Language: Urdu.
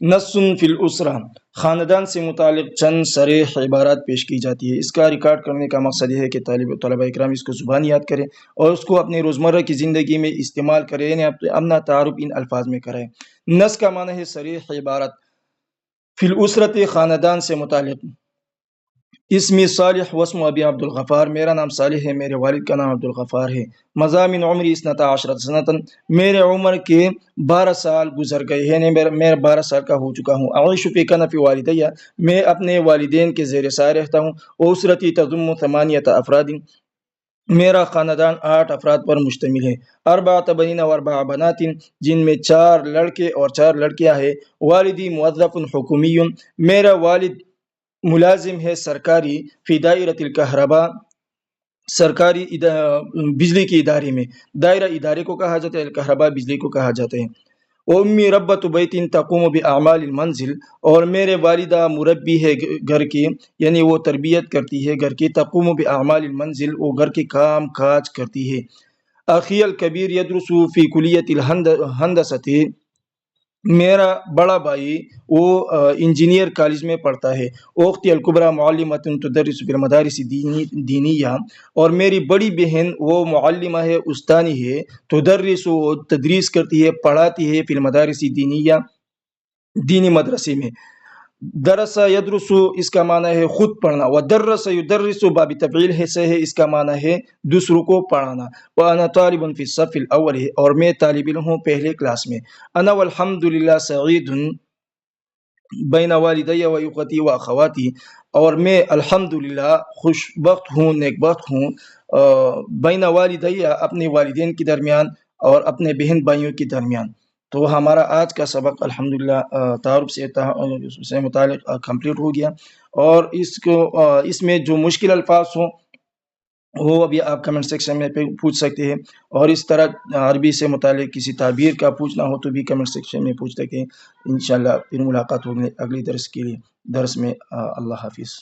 نصن فی الاسرہ، خاندان سے متعلق چند صریح عبارات پیش کی جاتی ہے۔ اس کا ریکارڈ کرنے کا مقصد یہ ہے کہ طلبہ اکرام اس کو زبان یاد کریں اور اس کو اپنی روزمرہ کی زندگی میں استعمال کریں، یعنی اپنا تعارف ان الفاظ میں کریں۔ نص کا معنی ہے صریح عبارت، فی الاسرت خاندان سے متعلق۔ اسمی صالح واسم ابی عبد الغفار، میرا نام صالح ہے، میرے والد کا نام عبد الغفار ہے۔ مضامین عمری اثنتا عشرۃ سنۃ، میرے عمر کے 12 سال گزر گئے ہیں، میں 12 سال کا ہو چکا ہوں۔ اعیش فی کنف والدیہ، میں اپنے والدین کے زیر سایہ رہتا ہوں۔ اسرتی تضم 8 افراد، میرا خاندان 8 افراد پر مشتمل ہے۔ 4 بنین و 4 بنات، جن میں 4 لڑکے اور 4 لڑکیاں ہیں۔ والدی موظف حکومی، میرا والد ملازم ہے سرکاری، فی دائرۃ الکہرباء، سرکاری بجلی کے ادارے میں۔ دائرہ ادارے کو کہا جاتا ہے، الکہرباء بجلی کو کہا جاتا ہے۔ امی ربۃ بیت تقوم باعمال المنزل، اور میرے والدہ مربی ہے گھر کی، یعنی وہ تربیت کرتی ہے گھر کی۔ تقوم باعمال المنزل، وہ گھر کے کام کاج کرتی ہے۔ اخی الکبیر یدرس فی کلیۃ الہندسۃ، میرا بڑا بھائی وہ انجینئر کالج میں پڑھتا ہے۔ اختی الکبریٰ معلمۃ تدرس فی المدارس دینیہ، اور میری بڑی بہن وہ معلمہ ہے، استانی ہے، تدرس وہ تدریس کرتی ہے، پڑھاتی ہے، فی المدارس دینیہ، دینی مدرسے میں۔ درس یدرس، اس کا معنی ہے خود پڑھنا، و درس یدرس باب تفعیل سے ہے، اس کا معنی ہے دوسروں کو پڑھانا۔ وانا طالب فی الصف الاول، اور میں طالب علم ہوں پہلے کلاس میں۔ انا والحمد للہ سعید بین والدی و اخوتی و اخواتی، اور میں الحمدللہ خوش بخت ہوں، نیک بخت ہوں، بین والدی، اپنے والدین کے درمیان اور اپنے بہن بھائیوں کے درمیان۔ تو ہمارا آج کا سبق الحمدللہ تعارف سے متعلق کمپلیٹ ہو گیا، اور اس میں جو مشکل الفاظ ہوں وہ ابھی آپ کمنٹ سیکشن میں پوچھ سکتے ہیں، اور اس طرح عربی سے متعلق کسی تعبیر کا پوچھنا ہو تو بھی کمنٹ سیکشن میں پوچھ سکتے ہیں۔ انشاءاللہ پھر ملاقات ہوگی اگلی درس کے لیے، درس میں۔ اللہ حافظ۔